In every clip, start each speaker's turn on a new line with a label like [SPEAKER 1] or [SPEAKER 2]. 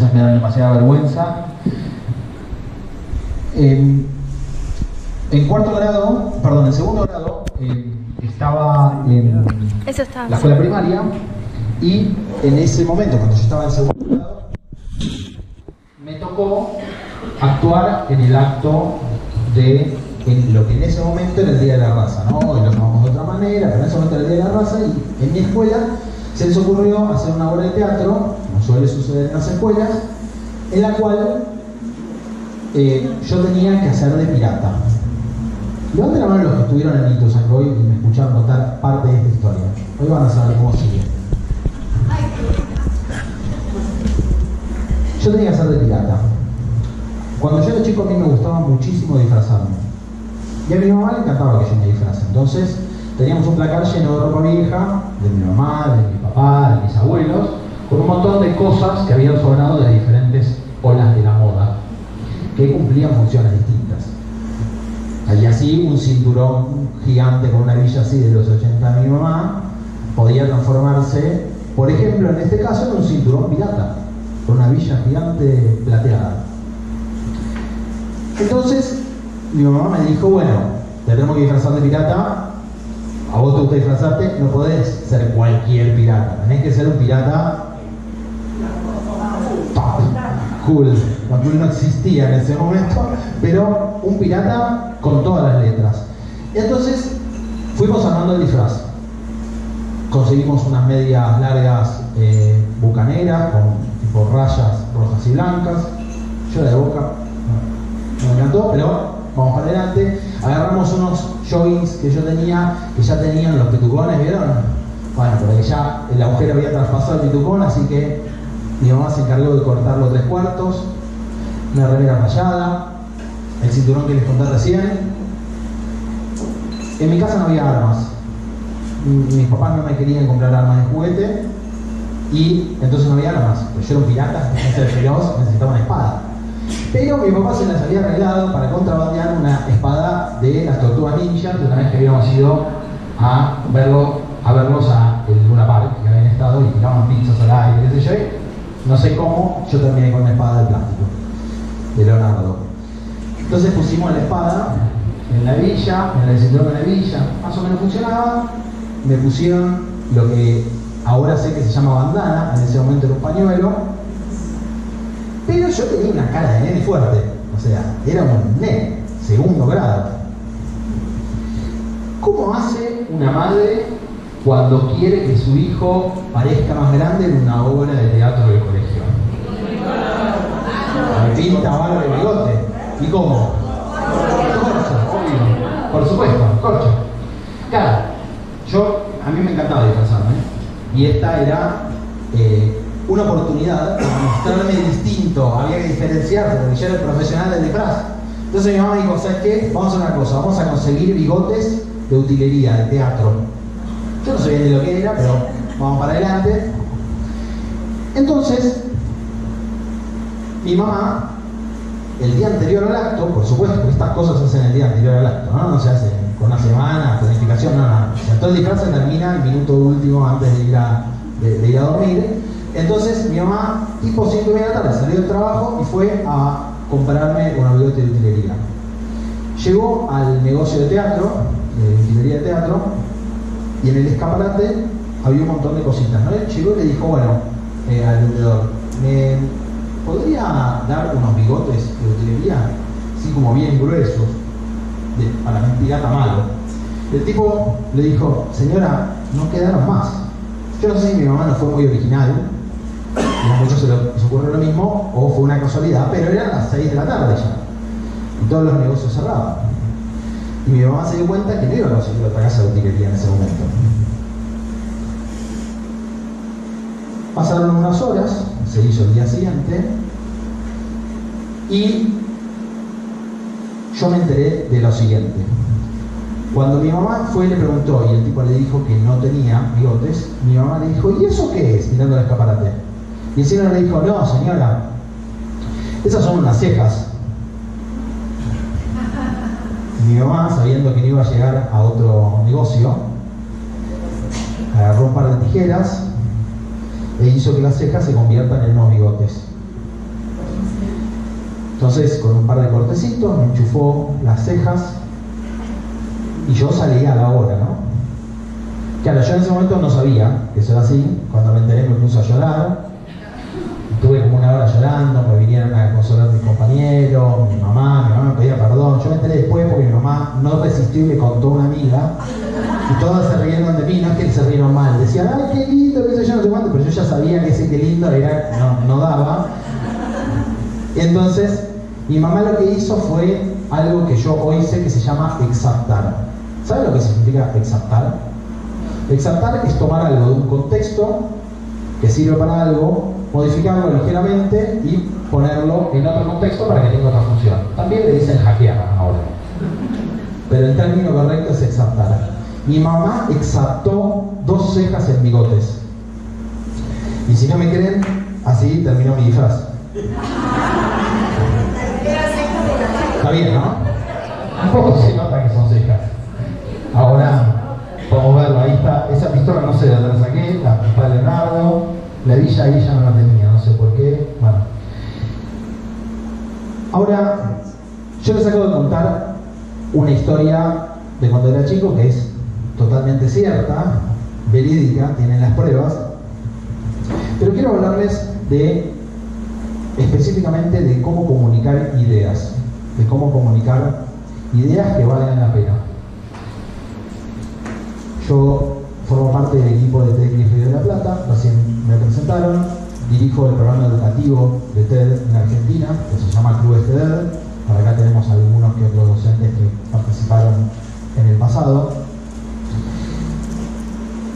[SPEAKER 1] entonces me da demasiada vergüenza. En segundo grado, estaba en la escuela primaria, y en ese momento, cuando yo estaba en segundo grado, me tocó actuar en el acto de lo que en ese momento era el Día de la Raza, ¿no? Hoy lo llamamos de otra manera, pero en ese momento era el Día de la Raza, y en mi escuela se les ocurrió hacer una obra de teatro, como suele suceder en las escuelas, en la cual yo tenía que hacer de pirata. Levanten la mano los que estuvieron en Ituzaingó y me escucharon contar parte de esta historia. Hoy van a saber cómo sigue. Yo tenía que hacer de pirata. Cuando yo era chico, a mí me gustaba muchísimo disfrazarme. Y a mi mamá le encantaba que yo me disfrace. Entonces teníamos un placar lleno de ropa vieja, de mi mamá, de mi papá, de mis abuelos, con un montón de cosas que habían sobrado de diferentes olas de la moda, que cumplían funciones distintas. Y así un cinturón gigante con una hebilla así de los 80 de mi mamá podía transformarse, por ejemplo, en este caso, en un cinturón pirata, con una hebilla gigante plateada. Entonces mi mamá me dijo, bueno, te tenemos que disfrazar de pirata, a vos te gusta disfrazarte, no podés ser cualquier pirata, tenés que ser un pirata top, cool. La cool no existía en ese momento, pero un pirata con todas las letras. Entonces fuimos armando el disfraz. Conseguimos unas medias largas bucaneras con tipo rayas rojas y blancas. Yo la de Boca no me encantó, pero vamos para adelante. Agarramos unos joggings que yo tenía, que ya tenían los pitucones, ¿vieron? Bueno, porque ya el agujero había traspasado el pitucón, así que mi mamá se encargó de cortarlo 3/4, una remera rayada, el cinturón que les conté recién. En mi casa no había armas. Mis papás no me querían comprar armas de juguete, y entonces no había armas. Pues yo era un pirata, necesitaba una espada. Pero mi papá se las había arreglado para contrabandear una espada de las Tortugas Ninja, de una vez que habíamos ido a verlos a el Luna Park, que habían estado y tiraban pizzas al aire, qué sé yo. No sé cómo, yo terminé con una espada de plástico, de Leonardo. Entonces pusimos la espada en la hebilla, en el cinturón de la hebilla, más o menos funcionaba. Me pusieron lo que ahora sé que se llama bandana, en ese momento era un pañuelo. Pero yo tenía una cara de nene fuerte, o sea, era un nene, segundo grado. ¿Cómo hace una madre cuando quiere que su hijo parezca más grande en una obra de teatro del colegio? Me pinta barba de bigote. ¿Y cómo? Corcho, obvio. Por supuesto, corcho. Claro, a mí me encantaba disfrazarme, y esta era una oportunidad para mostrarme distinto. Había que diferenciarse, porque yo era el profesional del disfraz. Entonces mi mamá dijo, ¿sabes qué? Vamos a hacer una cosa, vamos a conseguir bigotes de utilería, de teatro. Yo no sabía ni lo que era, pero vamos para adelante. Entonces, mi mamá, el día anterior al acto, por supuesto, porque estas cosas se hacen el día anterior al acto, ¿no? No se hace con una semana, planificación, nada. O sea, todo el disfraz se termina el minuto último antes de ir a dormir. Entonces mi mamá, tipo 5:30 de la tarde, salió del trabajo y fue a comprarme una bigote de utilería. Llegó al negocio de teatro, de utilería de teatro, y en el escaparate había un montón de cositas, ¿no? Llegó y le dijo, bueno, al vendedor, ¿me podría dar unos bigotes de utilería? Así como bien gruesos, para un pirata malo. El tipo le dijo, señora, no quedaron más. Yo no sé si mi mamá no fue muy original, y a muchos se ocurrió lo mismo, o fue una casualidad, pero eran las 6 de la tarde ya, y todos los negocios cerraban. Y mi mamá se dio cuenta que no iba a conseguir otra casa de utilería en ese momento. Pasaron unas horas, se hizo el día siguiente, y yo me enteré de lo siguiente. Cuando mi mamá fue y le preguntó, y el tipo le dijo que no tenía bigotes, mi mamá le dijo, ¿y eso qué es? Mirando el escaparate. Y el señor le dijo, no, señora, esas son unas cejas. Y mi mamá, sabiendo que no iba a llegar a otro negocio, agarró un par de tijeras e hizo que las cejas se conviertan en unos bigotes. Entonces, con un par de cortecitos, me enchufó las cejas y yo salí a la hora, ¿no? Claro, yo en ese momento no sabía que eso era así. Cuando me enteré me puse a llorar. Estuve como una hora llorando, me vinieron a consolar mis compañeros, mi mamá me pedía perdón. Yo me enteré después porque mi mamá no resistió y le contó a una amiga. Y todas se rieron de mí, no es que se rieron mal. Decían, ¡ay, qué lindo! Qué sé yo, no sé cuánto. Pero yo ya sabía que ese qué lindo era, no daba. Entonces, mi mamá lo que hizo fue algo que yo hoy sé que se llama exaptar. ¿Saben lo que significa exaptar? Exaptar es tomar algo de un contexto que sirve para algo, modificarlo ligeramente y ponerlo en otro contexto para que tenga otra función. También le dicen hackear ahora. Pero el término correcto es exaptar. Mi mamá exaptó 2 cejas en bigotes. Y si no me creen, así terminó mi disfraz. Está bien, ¿no? Un poco se nota que son cejas. Ahora podemos verlo, ahí está. Esa pistola no sé de dónde la saqué, la pistola de Leonardo. La villa ahí ya no la tenía, no sé por qué. Bueno. Ahora, yo les acabo de contar una historia de cuando era chico que es totalmente cierta, verídica, tienen las pruebas. Pero quiero hablarles específicamente de cómo comunicar ideas. De cómo comunicar ideas que valgan la pena. Yo formo parte del equipo de TEDx Río de la Plata, recién me presentaron, dirijo el programa educativo de TED en Argentina, que se llama Clubes TED. Por acá tenemos algunos que otros docentes que participaron en el pasado.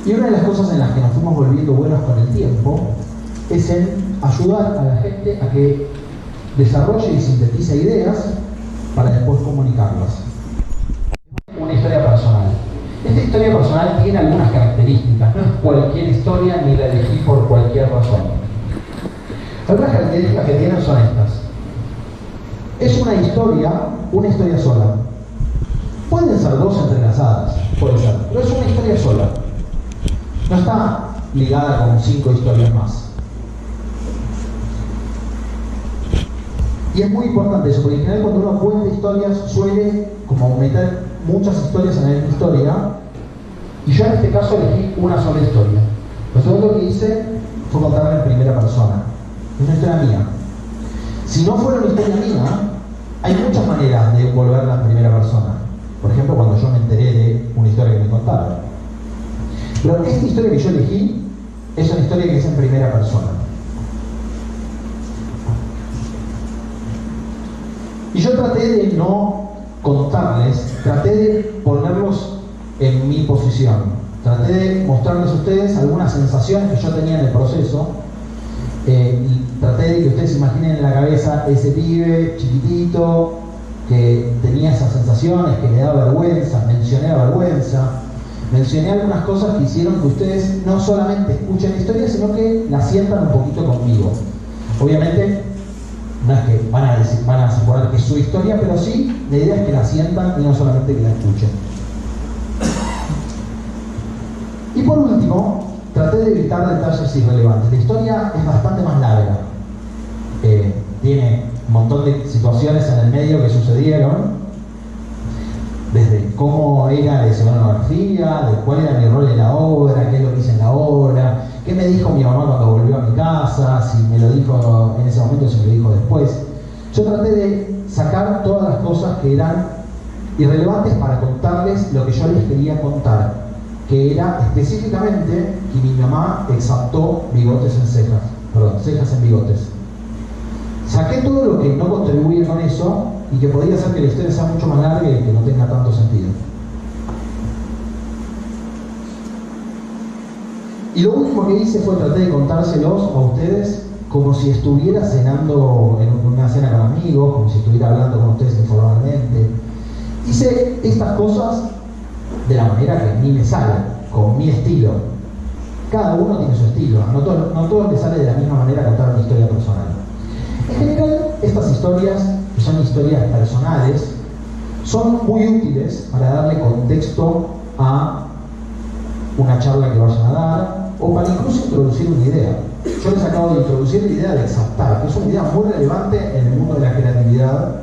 [SPEAKER 1] Y una de las cosas en las que nos fuimos volviendo buenos con el tiempo es en ayudar a la gente a que desarrolle y sintetice ideas para después comunicarlas. Una historia personal. Esta historia personal tiene algunas características, no es cualquier historia ni la elegí por cualquier razón. Algunas características que tienen son estas. Es una historia sola. Pueden ser 2 entrelazadas, puede ser, pero es una historia sola. No está ligada con 5 historias más. Y es muy importante eso, porque en general cuando uno cuenta historias suele como meter muchas historias en la misma historia, y yo en este caso elegí una sola historia. Lo segundo que hice fue contarla en primera persona. Es una historia mía. Si no fuera una historia mía, hay muchas maneras de volverla en primera persona. Por ejemplo, cuando yo me enteré de una historia que me contaron. Pero esta historia que yo elegí es una historia que es en primera persona. Y yo traté de no contarles, traté de ponerlos en mi posición. Traté de mostrarles a ustedes algunas sensaciones que yo tenía en el proceso. Y traté de que ustedes imaginen en la cabeza ese pibe chiquitito que tenía esas sensaciones, que le daba vergüenza. Mencioné la vergüenza. Mencioné algunas cosas que hicieron que ustedes no solamente escuchen la historia, sino que la sientan un poquito conmigo. Obviamente, no es que van a suponer que es su historia, pero sí, la idea es que la sientan y no solamente que la escuchen. Y por último, traté de evitar detalles irrelevantes. La historia es bastante más larga. Tiene un montón de situaciones en el medio que sucedieron. Desde cómo era la escenografía, de cuál era mi rol en la obra, qué es lo que hice en la obra, qué me dijo mi mamá cuando volvió a mi casa, si me lo dijo en ese momento o si me lo dijo después. Yo traté de sacar todas las cosas que eran irrelevantes para contarles lo que yo les quería contar, que era específicamente que mi mamá exaptó bigotes en cejas, cejas en bigotes. Saqué todo lo que no contribuía con eso y que podía hacer que la historia sea mucho más larga y que no tenga tanto sentido. Y lo último que hice fue tratar de contárselos a ustedes como si estuviera cenando en una cena con amigos, como si estuviera hablando con ustedes informalmente. Hice estas cosas de la manera que a mí me sale, con mi estilo. Cada uno tiene su estilo, no todos les sale de la misma manera contar una historia personal. En general, estas historias, que son historias personales, son muy útiles para darle contexto a una charla que vayan a dar o para incluso introducir una idea. yo les acabo de introducir la idea de exaptar, que es una idea muy relevante en el mundo de la creatividad,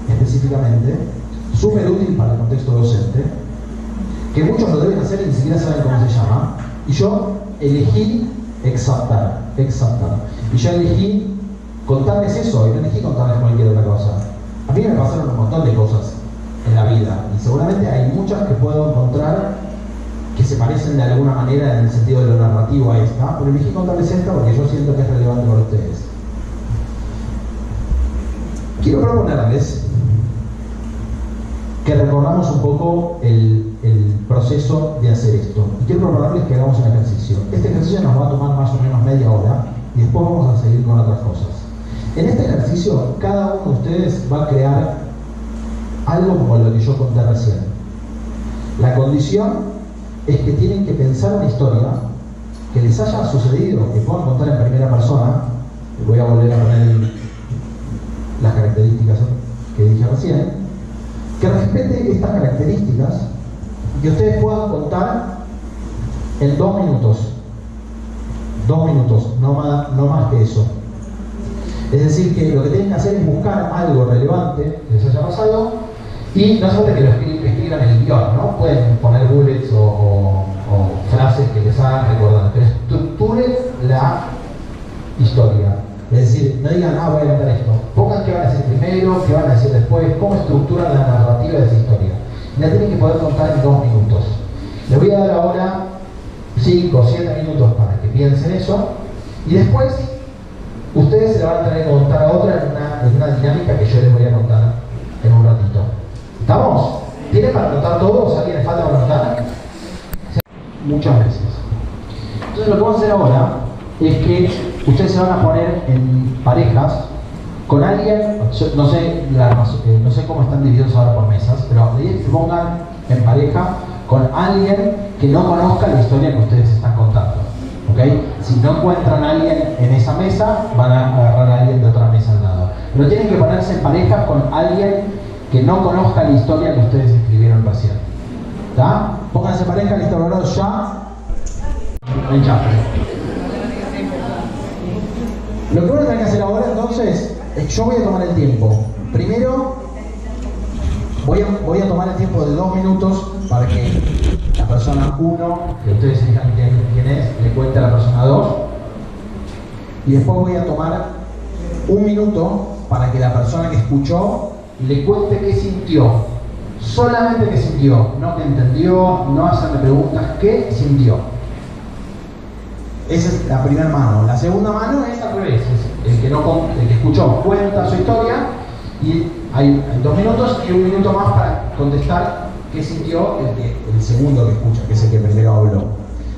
[SPEAKER 1] específicamente, súper útil para el contexto docente, que muchos lo deben hacer y ni siquiera saben cómo se llama, y yo elegí exaptar. Y yo elegí contarles eso, y no elegí contarles cualquier otra cosa. A mí me pasaron un montón de cosas en la vida, y seguramente hay muchas que puedo encontrar que se parecen de alguna manera en el sentido de lo narrativo a esta, pero elegí contarles esta porque yo siento que es relevante para ustedes. Quiero proponerles que recorramos un poco el proceso de hacer esto. Y quiero proponerles que hagamos un ejercicio. Este ejercicio nos va a tomar más o menos media hora y después vamos a seguir con otras cosas. En este ejercicio, cada uno de ustedes va a crear algo como lo que yo conté recién. La condición es que tienen que pensar una historia que les haya sucedido, que puedan contar en primera persona. Voy a volver a poner las características que dije recién, que respete estas características y que ustedes puedan contar en 2 minutos. 2 minutos, no más que eso. Es decir, que lo que tienen que hacer es buscar algo relevante que les haya pasado y no solamente que lo escriban en el guión, ¿no? Pueden poner bullets o frases que les hagan recordar, pero estructuren la historia. Es decir, no digan, voy a contar esto. Pongan qué van a decir primero, qué van a decir después, cómo estructuran la narrativa de esa historia. Y la tienen que poder contar en 2 minutos. Les voy a dar ahora 5 o 7 minutos para que piensen eso. Y después, ustedes se la van a tener que contar a otra en una dinámica que yo les voy a contar en un ratito. ¿Estamos? ¿Tienen para anotar todos? ¿A quién les falta para anotar? Muchas veces. Entonces lo que vamos a hacer ahora es que ustedes se van a poner en parejas con alguien, no sé cómo están divididos ahora por mesas, pero la idea es que se pongan en pareja con alguien que no conozca la historia que ustedes están contando. ¿Okay? Si no encuentran a alguien en esa mesa, van a agarrar a alguien de otra mesa al lado. Pero tienen que ponerse en pareja con alguien que no conozca la historia que ustedes escribieron recién. ¿Está? Pónganse en pareja, listo, logrado ya. En chat. Lo que van a tener que hacer ahora entonces es yo voy a tomar el tiempo. Primero voy a tomar el tiempo de 2 minutos para que la persona 1, que ustedes elijan quién es, le cuente a la persona 2. Y después voy a tomar 1 minuto para que la persona que escuchó le cuente qué sintió. Solamente qué sintió, no que entendió, no hacerle preguntas, qué sintió. Esa es la primera mano. La segunda mano es al revés. Es el que escuchó cuenta su historia y hay 2 minutos y 1 minuto más para contestar qué sintió el segundo que escucha, que es el que primero habló.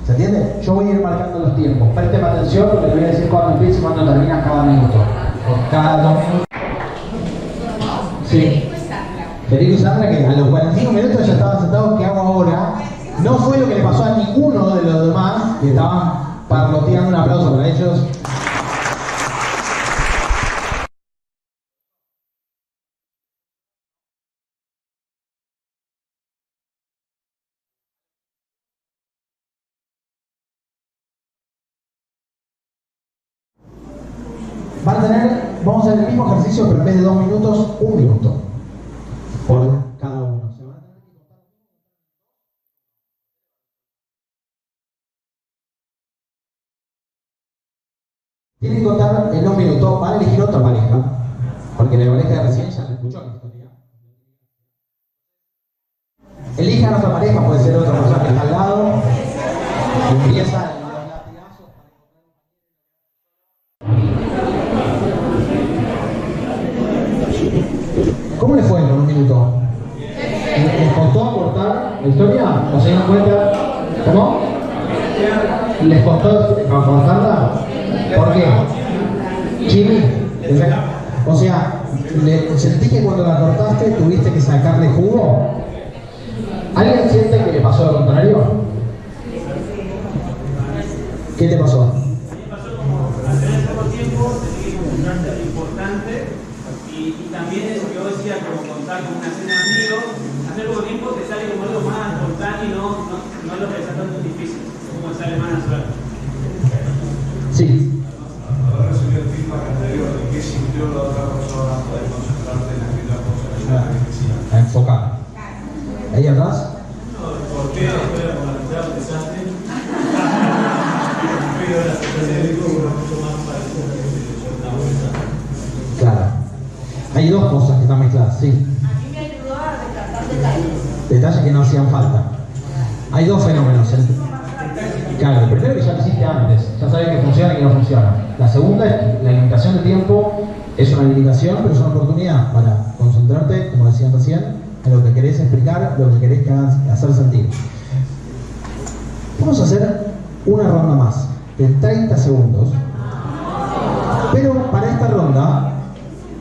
[SPEAKER 1] ¿Se entiende? Yo voy a ir marcando los tiempos. Presten atención porque les voy a decir cuándo empieza y cuándo termina cada minuto. O cada 2 minutos. Sí. Federico y Sandra, que a los 45 minutos ya estaban sentados. ¿Qué hago ahora? No fue lo que le pasó a ninguno de los demás que estaban parloteando. Un aplauso para ellos. Vamos a hacer el mismo ejercicio, pero en vez de 2 minutos, 1 minuto. Por cada uno. Tienen que contar en 2 minutos, van a elegir otra pareja, porque la pareja de recién ya la escuchó la historia. Elijan otra pareja, puede ser otra persona que está al lado. Empieza. ¿Cómo les fue en 1 minuto? ¿Les costó acortar la historia? ¿O se dieron cuenta? ¿Cómo? ¿Les costó acortarla? ¿Por qué? Chimi. O sea, ¿sentí que cuando la cortaste tuviste que sacarle jugo? ¿Alguien siente que le pasó lo contrario? ¿Qué te pasó?
[SPEAKER 2] Y también eso que yo decía, como contar con una cena de amigos, hacer poco tiempo te sale como algo más espontáneo y no lo que está tanto difícil, como sale más natural.
[SPEAKER 1] Sí, A enfocar. Ahí atrás.
[SPEAKER 2] ¿Por qué después de la empezaste?
[SPEAKER 1] Claro. Hay dos cosas que están mezcladas, sí.
[SPEAKER 3] A mí me ayudó a rescatar detalles.
[SPEAKER 1] Detalles que no hacían falta. Hay dos fenómenos. Claro, el primero que ya lo hiciste antes, ya sabes que funciona y que no funciona. La segunda es que la limitación de tiempo es una limitación, pero es una oportunidad para concentrarte, como decían recién, en lo que querés explicar, lo que querés que hacer sentir. Vamos a hacer una ronda más de 30 segundos, pero para esta ronda,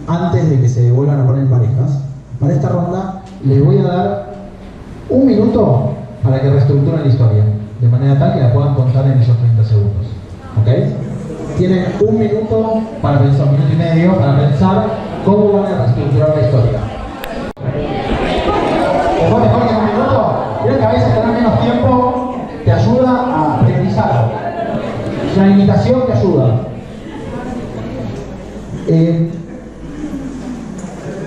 [SPEAKER 1] antes de que se vuelvan a poner en parejas, para esta ronda les voy a dar un minuto para que reestructuren la historia, de manera tal que la puedan contar en esos 30 segundos. ¿Ok? Tienen un minuto para pensar, un minuto y medio, para pensar cómo van a reestructurar la historia. Mejor que un minuto. Creo que a veces tener menos tiempo te ayuda a priorizar. La limitación te ayuda.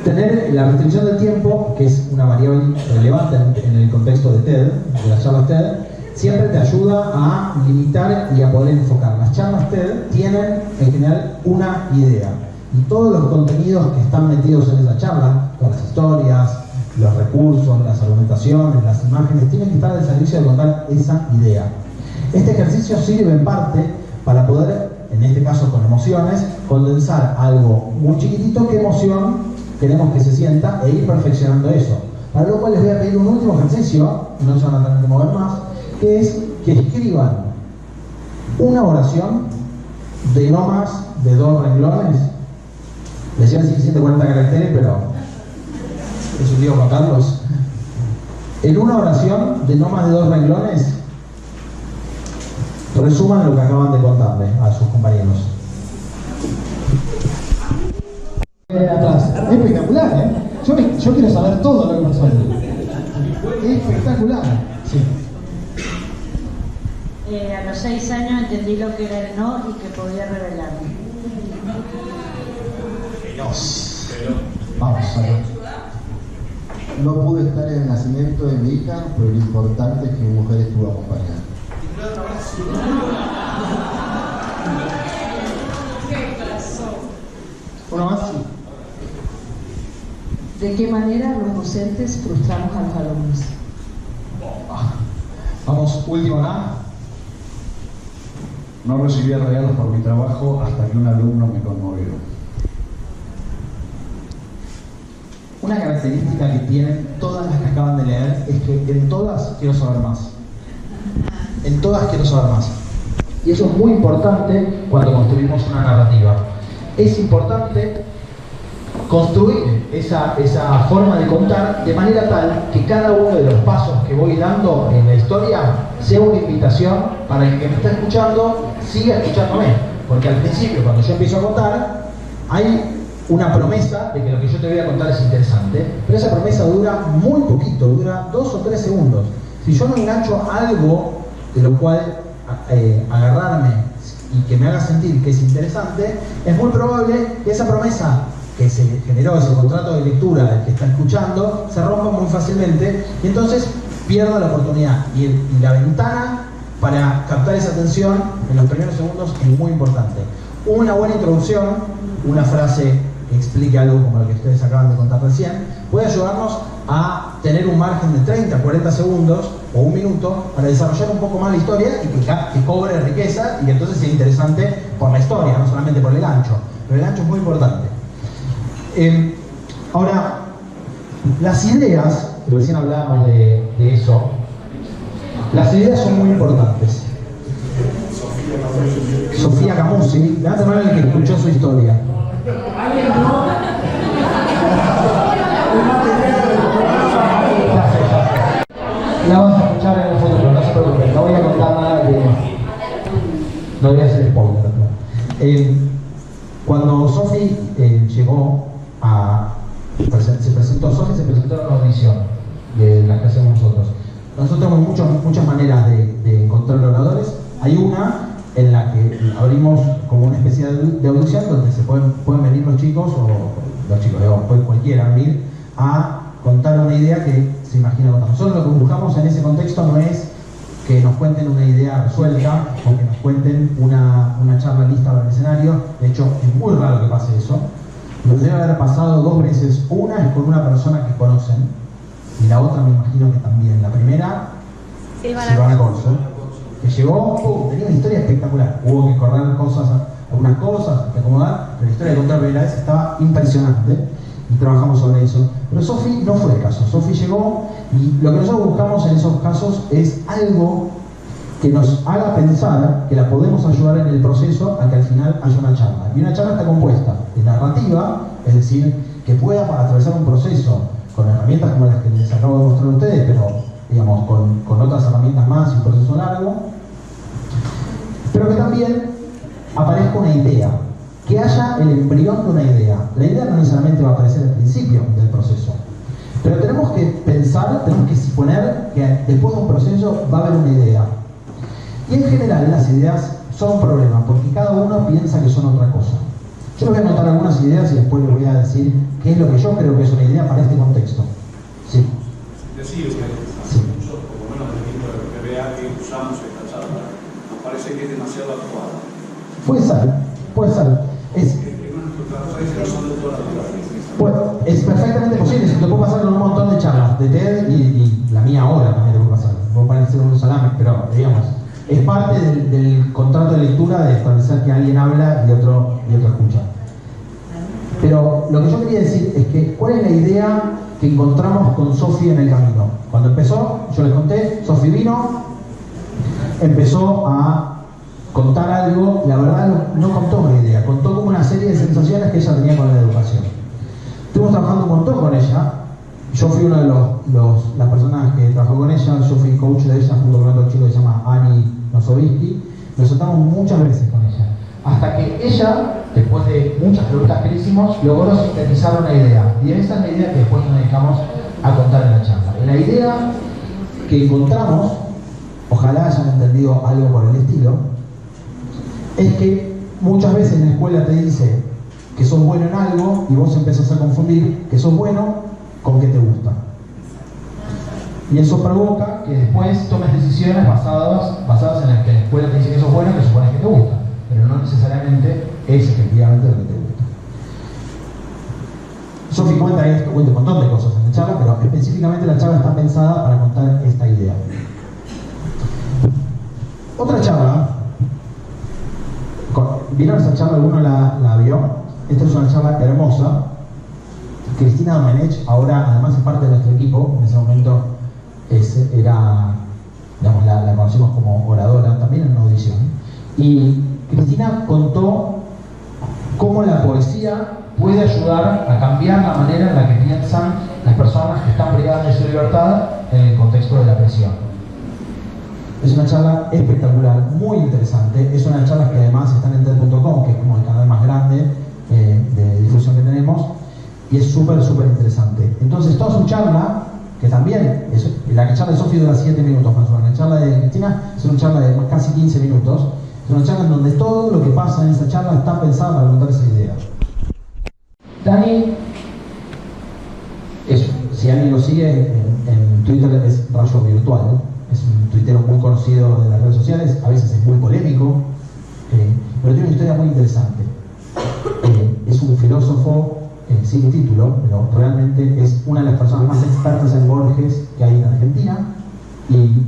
[SPEAKER 1] Tener la restricción del tiempo, que es una variable relevante en el contexto de TED, de las charlas TED, siempre te ayuda a limitar y a poder enfocar. Las charlas TED tienen en general una idea, y todos los contenidos que están metidos en esa charla, todas las historias, los recursos, las argumentaciones, las imágenes, tienen que estar al servicio de contar esa idea. Este ejercicio sirve en parte para poder, en este caso con emociones, condensar algo muy chiquitito, qué emoción queremos que se sienta, e ir perfeccionando eso. Para lo cual les voy a pedir un último ejercicio, no se van a tener que mover más, que es que escriban una oración de no más de 2 renglones. Decían 140 caracteres, pero es un lío Juan Carlos. En una oración de no más de 2 renglones, resuman lo que acaban de contarle a sus compañeros. Atrás. Espectacular, ¿eh? Yo quiero saber todo lo que pasó ahí. Espectacular. Sí.
[SPEAKER 3] A los 6 años entendí lo que era el no y que podía revelarme.
[SPEAKER 1] Dios. Vamos a ver.
[SPEAKER 4] No pude estar en el nacimiento de mi hija, pero lo importante es que mi mujer estuvo acompañada.
[SPEAKER 1] ¿Uno más?
[SPEAKER 5] ¿De qué manera los docentes frustramos a los alumnos?
[SPEAKER 1] Vamos, último acá.
[SPEAKER 6] No recibía regalos por mi trabajo hasta que un alumno me conmovió.
[SPEAKER 1] Una característica que tienen todas las que acaban de leer es que en todas quiero saber más. En todas quiero saber más. Y eso es muy importante cuando construimos una narrativa. Es importante construir esa forma de contar de manera tal que cada uno de los pasos que voy dando en la historia sea una invitación para el que me está escuchando siga escuchándome. Porque al principio, cuando yo empiezo a contar, hay una promesa de que lo que yo te voy a contar es interesante, pero esa promesa dura muy poquito, dura 2 o 3 segundos. Si yo no engancho algo de lo cual agarrarme y que me haga sentir que es interesante, es muy probable que esa promesa que se generó, ese contrato de lectura del que está escuchando, se rompa muy fácilmente y entonces pierda la oportunidad. Y la ventana para captar esa atención en los primeros segundos es muy importante. Una buena introducción, una frase que explique algo como lo que ustedes acaban de contar recién, puede ayudarnos a tener un margen de 30, 40 segundos o un minuto para desarrollar un poco más la historia y que cobre riqueza y que entonces sea interesante por la historia, no solamente por el gancho. Pero el gancho es muy importante. Ahora, las ideas, recién hablábamos de eso, las ideas son muy importantes. Sofía Camusi, levanta la mano el que escuchó su historia. La vas a escuchar en el futuro, no se preocupen, no voy a contar nada de... No voy a hacer spoiler. Cuando Sofi llegó a... se presentó en una audición de las que hacemos nosotros. Nosotros tenemos muchas maneras de encontrar oradores. Hay una en la que abrimos como una especie de audición donde se pueden venir los chicos, o los chicos, digamos, puede cualquiera venir a contar una idea que se imagina contar. Nosotros lo que buscamos en ese contexto no es que nos cuenten una idea resuelta o que nos cuenten una charla lista para el escenario. De hecho, es muy raro que pase eso. Nos debe haber pasado 2 veces. Una es con una persona que conocen y la otra me imagino que también. La primera, Silvana Corso, que llegó, tenía una historia espectacular. Hubo que correr algunas cosas, que acomodar, pero la historia de contar primera vez estaba impresionante y trabajamos sobre eso. Pero Sofi no fue el caso. Sofi llegó y lo que nosotros buscamos en esos casos es algo que nos haga pensar que la podemos ayudar en el proceso a que al final haya una charla. Y una charla está compuesta de narrativa, es decir, que pueda atravesar un proceso con herramientas como las que les acabo de mostrar a ustedes, pero digamos con otras herramientas más y un proceso largo, pero que también aparezca una idea, que haya el embrión de una idea. La idea no necesariamente va a aparecer al principio del proceso, pero tenemos que pensar, tenemos que suponer que después de un proceso va a haber una idea. Y en general las ideas son un problema, porque cada uno piensa que son otra cosa. Yo les voy a anotar algunas ideas y después les voy a decir qué es lo que yo creo que es una idea para este contexto. Sí.
[SPEAKER 7] Decir que hace mucho, por lo menos del equipo de PBA que usamos esta charla, nos parece que es demasiado actuada.
[SPEAKER 1] Puede ser. Pues, es perfectamente posible, se te puede pasar con un montón de charlas de TED y la mía ahora también te puede pasar. Puede parecer un salame, pero digamos, es parte del contrato de lectura de establecer que alguien habla y otro escucha. Pero lo que yo quería decir es que, ¿cuál es la idea que encontramos con Sofi en el camino? Cuando empezó, yo les conté, Sofi vino, empezó a contar algo, la verdad no contó una idea, contó como una serie de sensaciones que ella tenía con la educación. Estuvimos trabajando un montón con ella. Yo fui uno de las personas que trabajó con ella. Yo fui coach de ella junto con otro chico que se llama Ani Nosovisky. Nos sentamos muchas veces con ella, hasta que ella, después de muchas preguntas que le hicimos, logró sintetizar una idea. Y esa es la idea que después nos dedicamos a contar en la charla. La idea que encontramos, ojalá hayan entendido algo por el estilo, es que muchas veces en la escuela te dice que sos bueno en algo y vos empezás a confundir que sos bueno con que te gusta. Y eso provoca que después tomes decisiones basadas en las que la escuela te dice que sos bueno, que supones que te gusta, pero no necesariamente es efectivamente lo que te gusta. Sofi cuenta un montón de cosas en la charla, pero específicamente la charla está pensada para contar esta idea. Otra charla, ¿vieron esa charla? ¿Alguno la vio? Esta es una charla hermosa. Cristina Domenech ahora además es parte de nuestro equipo. En ese momento la conocimos como oradora, también en una audición. Y Cristina contó cómo la poesía puede ayudar a cambiar la manera en la que piensan las personas que están privadas de su libertad en el contexto de la presión. Es una charla espectacular, muy interesante. Es una charla que además están en TED.com, que es como el canal más grande de difusión que tenemos, y es súper interesante. Entonces toda su charla, que también, la charla de Sofi dura 7 minutos más o menos, la charla de Cristina es una charla de casi 15 minutos, es una charla en donde todo lo que pasa en esa charla está pensado para contar esa idea. Dani, si alguien lo sigue en Twitter, es Rayo Virtual, es un tuitero muy conocido de las redes sociales, a veces es muy polémico, pero tiene una historia muy interesante. Es un filósofo sin título, pero realmente es una de las personas más expertas en Borges que hay en Argentina, y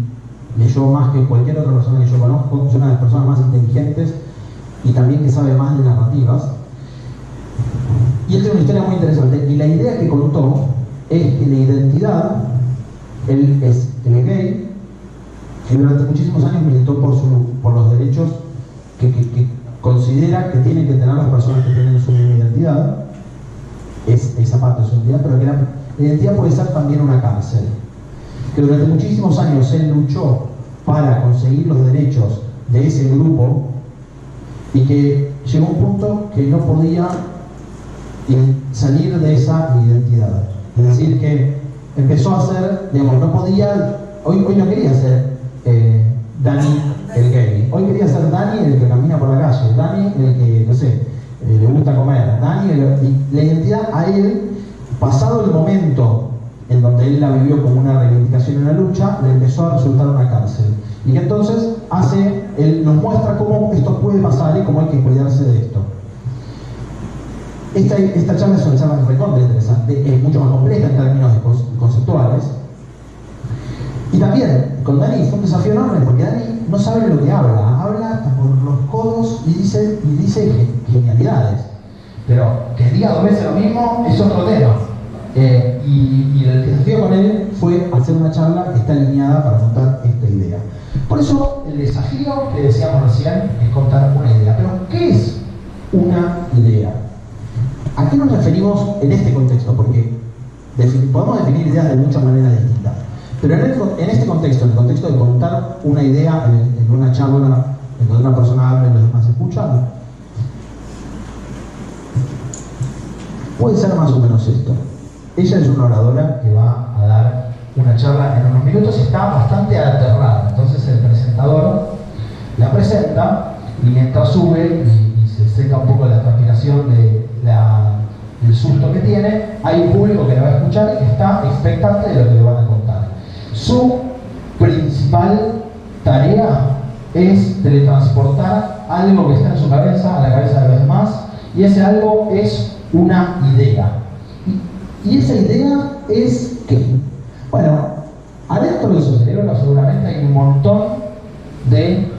[SPEAKER 1] leyó más que cualquier otra persona que yo conozco. Es una de las personas más inteligentes y también que sabe más de narrativas. Y él tiene una historia muy interesante, y la idea que contó es que la identidad, él es gay, que durante muchísimos años militó por los derechos que considera que tienen que tener las personas que tienen su identidad. Es esa parte de su identidad, pero que la identidad puede ser también una cárcel. Que durante muchísimos años él luchó para conseguir los derechos de ese grupo, y que llegó a un punto que no podía salir de esa identidad. Es decir, que empezó a ser, digamos, no podía, hoy no quería ser Dani el gay, hoy quería ser Dani el que camina por la calle, Dani el que, no sé, le gusta comer, Dani y la identidad a él pasado el momento en donde él la vivió como una reivindicación y una lucha, le empezó a resultar una cárcel. Y que entonces él nos muestra cómo esto puede pasar y cómo hay que cuidarse de esto. Esta charla es una charla recontra interesante, es mucho más compleja en términos conceptuales. Y también con Dani fue un desafío enorme, porque Dani no sabe de lo que habla hasta por los codos y dice genialidades. Pero que diga 2 veces lo mismo es otro tema. Y el desafío con él fue hacer una charla que está alineada para contar esta idea. Por eso el desafío que decíamos recién es contar una idea. Pero ¿qué es una idea? ¿A qué nos referimos en este contexto? Porque podemos definir ideas de muchas maneras distintas. Pero en este contexto, en el contexto de contar una idea en una charla, en donde una persona habla y los demás escuchan, puede ser más o menos esto. Ella es una oradora que va a dar una charla en unos minutos y está bastante aterrada. Entonces el presentador la presenta y mientras sube y se seca un poco la transpiración del susto que tiene, hay un público que la va a escuchar y que está expectante de lo que le van a contar. Su principal tarea es teletransportar algo que está en su cabeza a la cabeza de los demás, y ese algo es una idea. ¿Y esa idea es qué? Bueno, adentro de su cerebro seguramente hay un montón de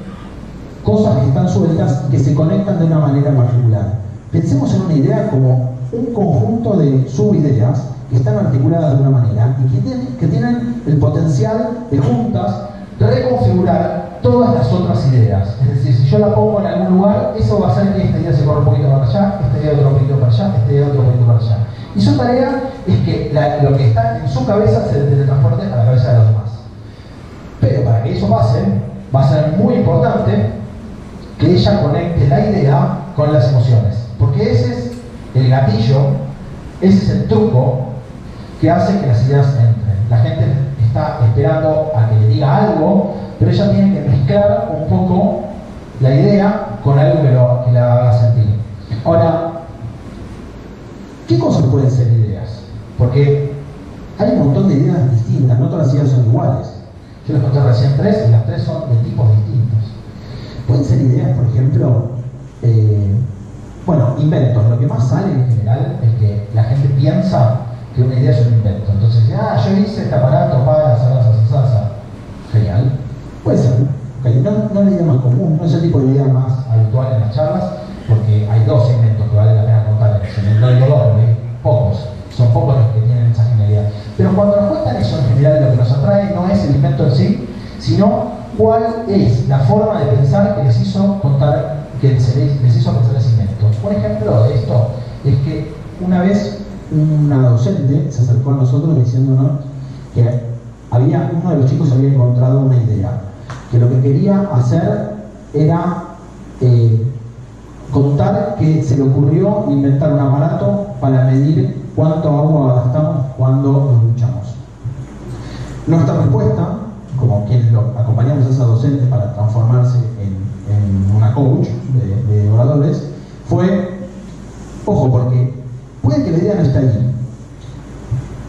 [SPEAKER 1] cosas que están sueltas y que se conectan de una manera particular. Pensemos en una idea como un conjunto de subideas que están articuladas de una manera y que tienen el potencial de juntas reconfigurar todas las otras ideas. Es decir, si yo la pongo en algún lugar, eso va a hacer que esta idea se corra un poquito para allá, esta idea otro poquito para allá, esta idea otro poquito para allá. Y su tarea es que lo que está en su cabeza se teletransporte a la cabeza de los demás. Pero para que eso pase, va a ser muy importante que ella conecte la idea con las emociones. Porque ese es el gatillo, ese es el truco que hace que las ideas entren. La gente está esperando a que le diga algo, pero ella tiene que mezclar un poco la idea con algo que la haga sentir. Ahora, ¿qué cosas pueden ser ideas? Porque hay un montón de ideas distintas, no todas las ideas son iguales. Yo les conté recién 3 y las 3 son de tipos distintos. Pueden ser ideas, por ejemplo, inventos. Lo que más sale en general es que la gente piensa que una idea es un invento. Entonces, yo hice este aparato para salsa. Genial. Puede ser. Okay. No es la idea más común, no es el tipo de idea más habitual en las charlas, porque hay 2 inventos que vale la pena contar. No digo 2, pocos. Son pocos los que tienen esa genialidad. Pero cuando nos cuentan eso, en general lo que nos atrae no es el invento en sí, sino cuál es la forma de pensar que les hizo contar, que les hizo pensar ese invento. Un ejemplo de esto es que una vez una docente se acercó a nosotros diciéndonos que uno de los chicos había encontrado una idea, que lo que quería hacer era contar que se le ocurrió inventar un aparato para medir cuánto agua gastamos cuando nos duchamos. Nuestra respuesta, como quienes lo acompañamos a esa docente para transformarse en una coach de oradores, fue, ojo, porque puede que la idea no esté ahí.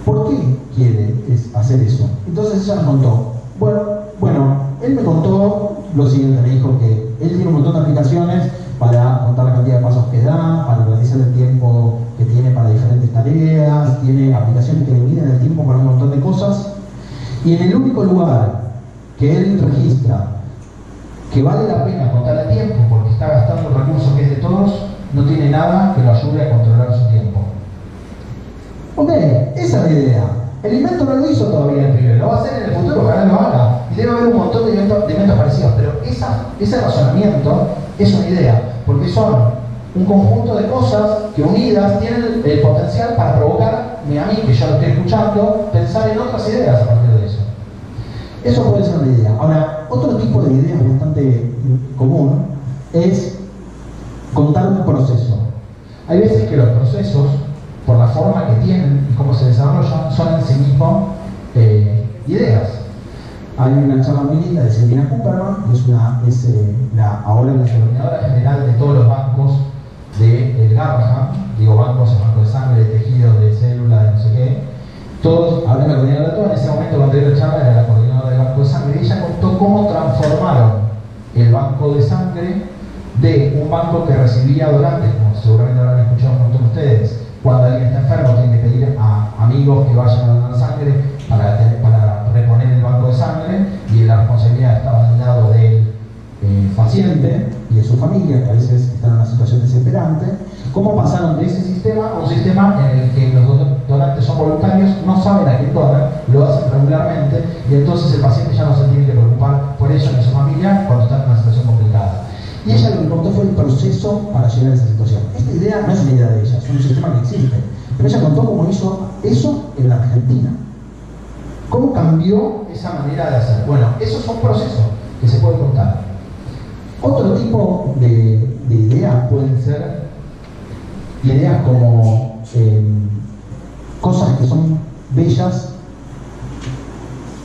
[SPEAKER 1] ¿Por qué quiere hacer eso? Entonces ella nos contó, bueno, él me contó lo siguiente, me dijo que él tiene un montón de aplicaciones para contar la cantidad de pasos que da, para realizar el tiempo que tiene para diferentes tareas, tiene aplicaciones que le miden el tiempo para un montón de cosas, y en el único lugar que él registra que vale la pena contar el tiempo porque está gastando un recurso que es de todos, no tiene nada que lo ayude a controlar su tiempo. Ok, esa es la idea. El invento no lo hizo todavía el pibe, lo va a hacer en el futuro, ojalá lo haga. Y debe haber un montón de inventos parecidos, pero ese razonamiento es una idea, porque son un conjunto de cosas que unidas tienen el potencial para provocarme a mí, que ya lo estoy escuchando, pensar en otras ideas a partir de eso. Eso puede ser una idea. Ahora, otro tipo de idea bastante común es contar un proceso. Hay veces que los procesos, por la forma que tienen y cómo se desarrollan, son en sí mismos ideas. Hay una charla muy linda de Silvina Cooperman, que ahora la coordinadora general de todos los bancos de Garrahan, digo bancos, el banco de sangre, de tejidos, de células, de no sé qué, todos, hablan la coordinadora de todo, en ese momento cuando dio la charla era la coordinadora del banco de sangre, y ella contó cómo transformaron el banco de sangre de un banco que recibía donantes, como seguramente lo han escuchado un montón de ustedes, cuando alguien está enfermo tiene que pedir a amigos que vayan a donar sangre para reponer el banco de sangre, y la responsabilidad estaba del lado del paciente y de su familia, que a veces están en una situación desesperante. ¿Cómo pasaron de ese sistema a un sistema en el que los donantes son voluntarios, no saben a quién donan, lo hacen regularmente, y entonces el paciente ya no se tiene que preocupar por ellos ni su familia cuando está en una situación complicada? Y ella lo que contó fue el proceso para llegar a esa situación. Esta idea no es una idea de ella, es un sistema que existe, pero ella contó cómo hizo eso en la Argentina. ¿Cómo cambió esa manera de hacer? Bueno, esos son procesos que se pueden contar. Otro tipo de ideas pueden ser ideas como cosas que son bellas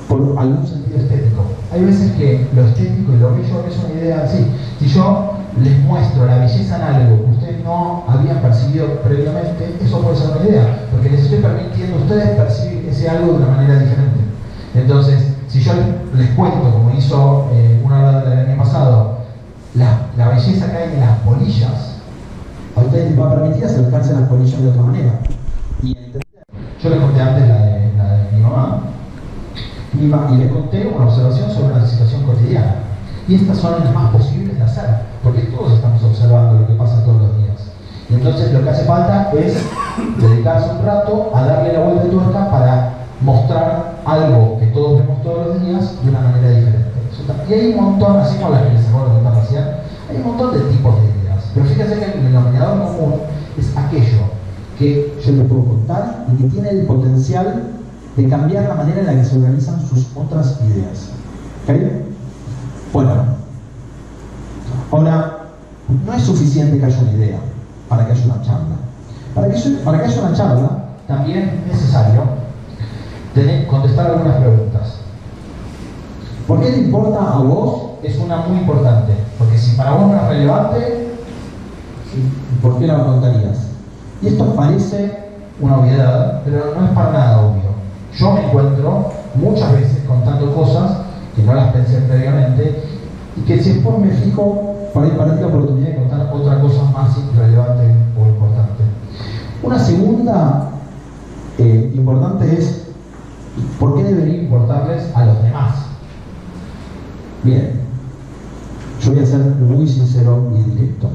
[SPEAKER 1] por algún sentido estético. Hay veces que lo estético y lo bello es una idea así. Si yo les muestro la belleza en algo que ustedes no habían percibido previamente, eso puede ser una idea, porque les estoy permitiendo a ustedes percibir ese algo de una manera diferente. Entonces, si yo les cuento, como hizo una oradora del año pasado, la belleza que hay en las polillas, a ustedes les va a permitir acercarse a las polillas de otra manera. Y yo les conté antes la de mi mamá, y les conté una observación sobre una situación cotidiana. Y estas son las más posibles de hacer, porque todos estamos observando lo que pasa todos los días. Y entonces lo que hace falta es dedicarse un rato a darle la vuelta de tuerca para mostrar algo que todos vemos todos los días de una manera diferente. Y hay un montón, así como la que les acabo de contar recién, hay un montón de tipos de ideas. Pero fíjense que el denominador común es aquello que yo les puedo contar y que tiene el potencial de cambiar la manera en la que se organizan sus otras ideas. ¿Ok? Bueno, ahora, no es suficiente que haya una idea para que haya una charla. Para que haya una charla, también es necesario contestar algunas preguntas. ¿Por qué te importa a vos? Es una muy importante. Porque si para vos no es relevante, ¿por qué la contarías? Y esto parece una obviedad, pero no es para nada obvio. Yo me encuentro muchas veces contando cosas que no las pensé previamente y que si después me fijo, para ir para la oportunidad de contar otra cosa más relevante o importante. Una segunda importante es ¿por qué debería importarles a los demás? Bien, yo voy a ser muy sincero y directo.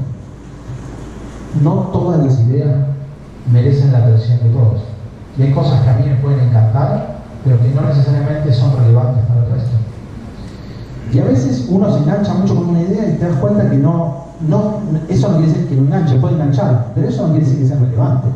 [SPEAKER 1] No todas las ideas merecen la atención de todos. Y hay cosas que a mí me pueden encantar, pero que no necesariamente son relevantes para el resto. Y a veces uno se engancha mucho con una idea y te das cuenta que eso no quiere decir que no enganche, puede enganchar, pero eso no quiere decir que sea relevante.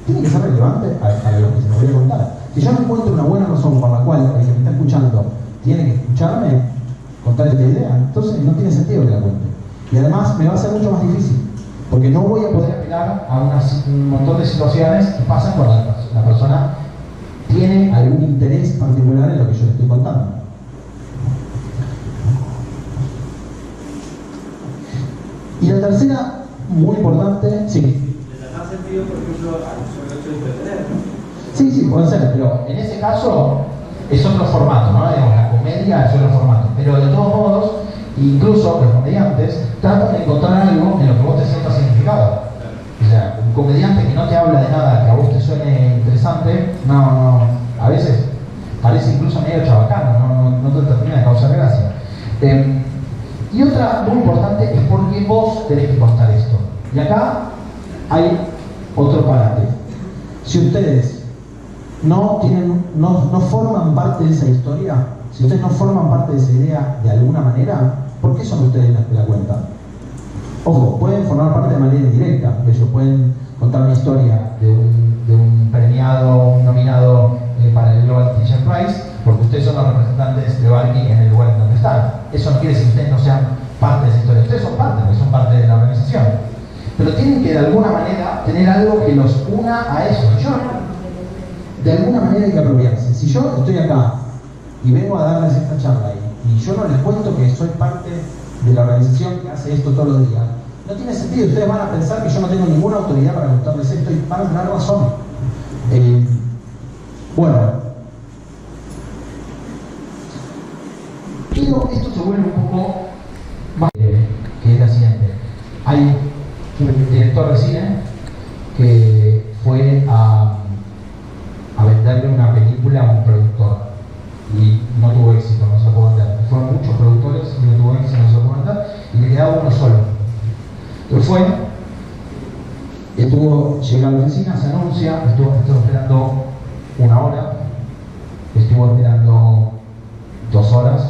[SPEAKER 1] Tiene que ser relevante a lo que se nos voy a contar. Si yo no encuentro una buena razón por la cual el que me está escuchando tiene que escucharme, contar esta idea, entonces no tiene sentido que la cuente. Y además me va a ser mucho más difícil, porque no voy a poder apelar a un montón de situaciones que pasan cuando la persona tiene algún interés particular en lo que yo le estoy contando. Y la tercera, muy importante, sí.
[SPEAKER 2] ¿Les da sentido, por ejemplo, sobre el hecho de entretener?
[SPEAKER 1] Sí, puede ser, pero en ese caso es otro formato, ¿no? Digamos, la comedia es otro formato. Pero de todos modos, incluso los comediantes tratan de encontrar algo en lo que vos te sientas significado. O sea, un comediante que no te habla de nada que a vos te suene interesante, a veces parece incluso medio chabacano, no te termina de causar gracia. Y otra muy importante es por qué vos tenés que contar esto. Y acá hay otro parate. Si ustedes no forman parte de esa historia, si ustedes no forman parte de esa idea de alguna manera, ¿por qué son ustedes las que la cuentan? Ojo, pueden formar parte de manera indirecta, ellos pueden contar una historia de un premiado, nominado para el Global Teacher Prize, porque ustedes son los representantes de Barky en el lugar en donde están. Eso no quiere decir que ustedes no sean parte de esa historia, ustedes son parte, porque son parte de la organización. Pero tienen que de alguna manera tener algo que los una a eso. De alguna manera hay que apropiarse. Si yo estoy acá y vengo a darles esta charla y yo no les cuento que soy parte de la organización que hace esto todos los días, No tiene sentido, ustedes van a pensar que yo no tengo ninguna autoridad para contarles esto y van a tener razón. Bueno, pero esto se vuelve un poco más, que es la siguiente. Hay un director de cine que fue a venderle una película a un productor y no tuvo éxito, no se lo pudo vender. Fueron muchos productores y no tuvo éxito, no se lo pudo vender, y le quedaba uno solo. Entonces fue, llega a la oficina, se anuncia, estuvo esperando 1 hora, estuvo esperando 2 horas,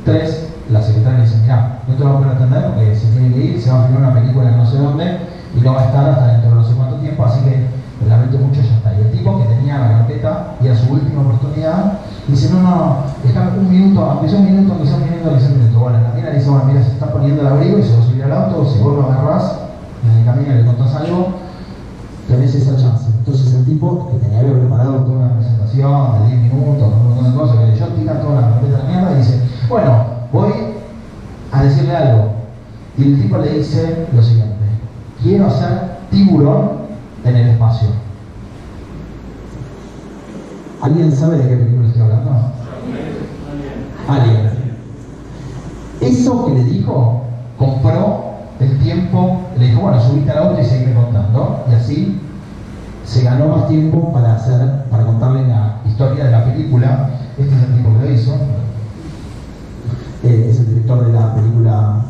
[SPEAKER 1] 3, la secretaria le dice, mirá, no te va a poder atender porque se tiene que ir, se va a filmar una película en no sé dónde y no va a estar hasta dentro de no sé cuánto tiempo, así que lamento mucho, ya está. Y el tipo que tenía la carpeta y era su última oportunidad, dice, no, déjame un minuto. Bueno, la mina le dice, bueno, mira, se está poniendo el abrigo y se va a subir al auto, si vos lo agarrás, en el camino le contás algo, tenés esa chance. Entonces el tipo, que tenía que haber preparado toda una presentación de 10 minutos, un montón de cosas, que leyó, tira toda la carpeta de la mierda y dice, bueno, voy a decirle algo. Y el tipo le dice lo siguiente, quiero hacer Tiburón en el espacio. ¿Alguien sabe de qué película estoy hablando? Alien. Eso que le dijo, compró el tiempo, le dijo, bueno, subiste al auto y seguirme contando. Y así se ganó más tiempo para contarle la historia de la película. Este es el tipo que lo hizo. Es el director de la película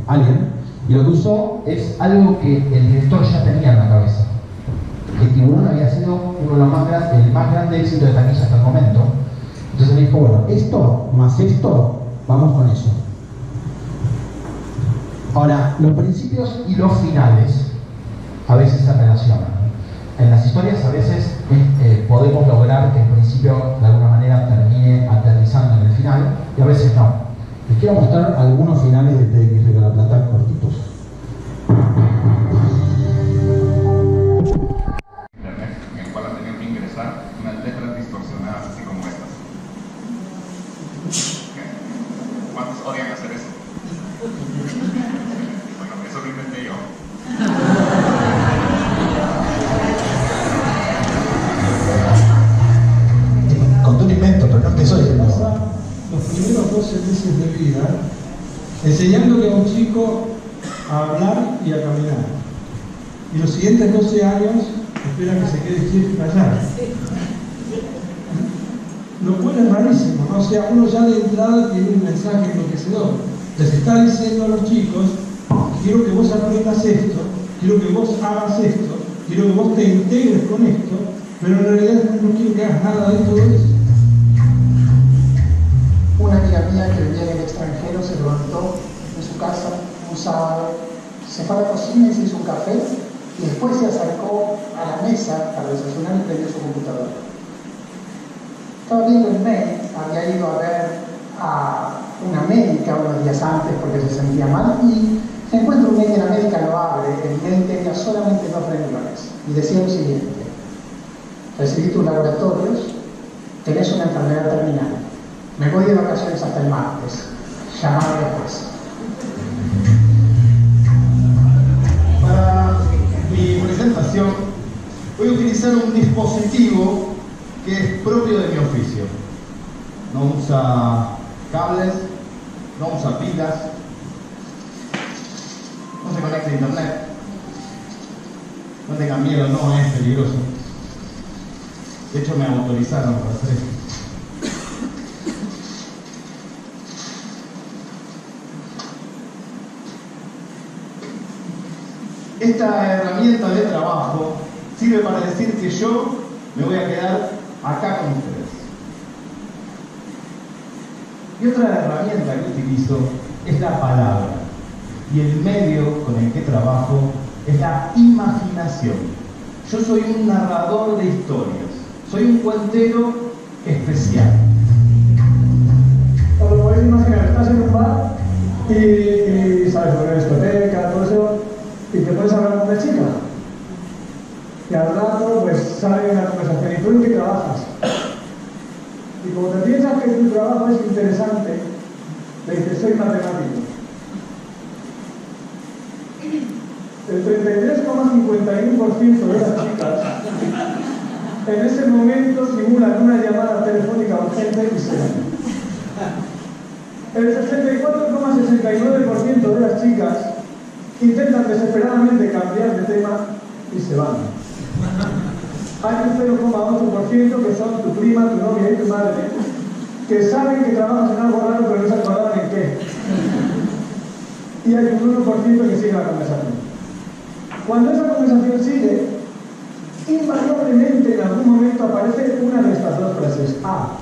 [SPEAKER 1] Alien. Y lo que usó es algo que el director ya tenía en la cabeza. El Tiburón había sido el más grande éxito de taquilla hasta el momento. Entonces me dijo, bueno, esto más esto, vamos con eso. Ahora, los principios y los finales a veces se relacionan. En las historias a veces podemos lograr que el principio de alguna manera termine aterrizando en el final y a veces no. Les quiero mostrar algunos finales de TX de La Plata cortitos.
[SPEAKER 8] En el cual han tenido que ingresar unas letras distorsionadas así como estas. ¿Cuántos odian hacer eso? Bueno, eso lo inventé yo.
[SPEAKER 1] Contó un invento, pero no empezó diciendo eso.
[SPEAKER 9] Los primeros 12 meses de vida enseñándole a un chico a hablar y a caminar. Y los siguientes 12 años espera que se quede quieto y callado. Lo cual es rarísimo, ¿no? O sea, uno ya de entrada tiene un mensaje enloquecedor. Les está diciendo a los chicos, quiero que vos aprendas esto, quiero que vos hagas esto, quiero que vos te integres con esto, pero en realidad no quiero que hagas nada de todo eso.
[SPEAKER 10] Una amiga mía que vivía en el extranjero se levantó de su casa un sábado, se fue a la cocina y se hizo un café y después se acercó a la mesa para desayunar y prendió su computadora. Estaba viendo el mail, había ido a ver a una médica unos días antes porque se sentía mal y se encuentra un mail en la médica, lo abre, el mail tenía solamente 2 renglones y decía lo siguiente: recibí tus laboratorios, tenés una enfermedad terminal. Me voy de vacaciones hasta el martes. Llamame después.
[SPEAKER 11] Para mi presentación voy a utilizar un dispositivo que es propio de mi oficio. No usa cables, no usa pilas, no se conecta a internet. No tengan miedo, no es peligroso. De hecho me autorizaron para hacer esto. Esta herramienta de trabajo sirve para decir que yo me voy a quedar acá con ustedes. Y otra herramienta que utilizo es la palabra. Y el medio con el que trabajo es la imaginación. Yo soy un narrador de historias. Soy un cuentero especial.
[SPEAKER 9] Os lo podéis imaginar, estás en un bar y sabes, sobre la discoteca, todo eso, y te puedes hablar con una chica. Y al rato, pues sale una conversación. ¿Y tú en qué trabajas? Y como te piensas que tu trabajo es interesante, le dices, soy matemático. el 33,51% de las chicas en ese momento simulan una llamada telefónica urgente y se van. El 64,69% de las chicas intentan desesperadamente cambiar de tema y se van. Hay un 0,8% que son tu prima, tu novia y tu madre, que saben que trabajas en algo raro pero no se acordaban en qué. Y hay un 1% que sigue la conversación. Cuando esa conversación sigue, invariablemente en algún momento aparece una de estas dos frases. A.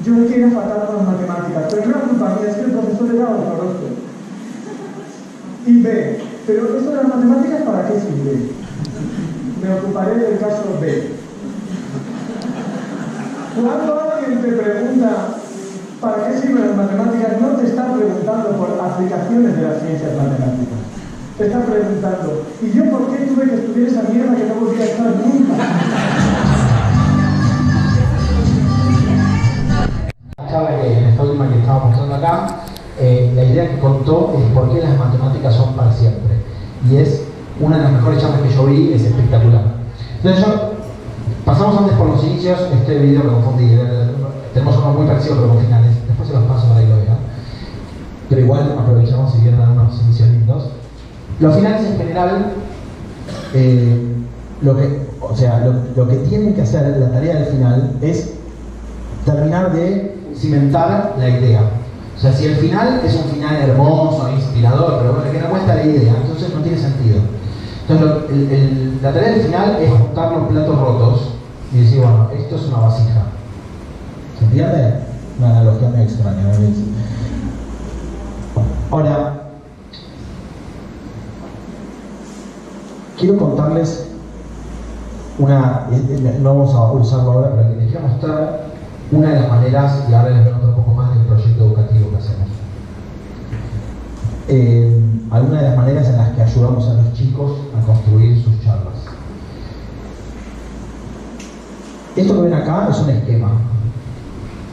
[SPEAKER 9] Yo es que era fatal con las matemáticas, pero no era culpa mía, es que el profesor era horroroso. Y B. Pero eso de las matemáticas, ¿para qué sirve? Me ocuparé del caso B. Cuando alguien te pregunta ¿para qué sirven las matemáticas? No te está preguntando por aplicaciones de las ciencias matemáticas. Te está preguntando, ¿y yo por qué tuve que estudiar esa mierda que no volví a estar nunca?
[SPEAKER 1] En esta última que estaba mostrando acá, la idea que contó es por qué las matemáticas son para siempre. Y es una de las mejores charlas que yo vi, es espectacular. Entonces pasamos antes por los inicios, este video me confundí, tenemos uno muy parecido pero con finales, después se los paso para que lo vean. Pero igual aprovechamos si vieron algunos inicios lindos. Los finales en general, lo que tienen que hacer, la tarea del final, es terminar de cimentar la idea. O sea, si el final es un final hermoso, inspirador, pero bueno, que no cuesta la idea, entonces no tiene sentido. Entonces, la tarea del final es juntar los platos rotos y decir, bueno, esto es una vasija. ¿Se entiende? Una analogía muy extraña, ¿no? Ahora, quiero contarles no vamos a usarlo ahora, pero les quiero mostrar una de las maneras, y ahora les voy a contar un poco más del proyecto educativo que hacemos. Algunas de las maneras en las que ayudamos a los chicos a construir sus charlas. Esto que ven acá es un esquema.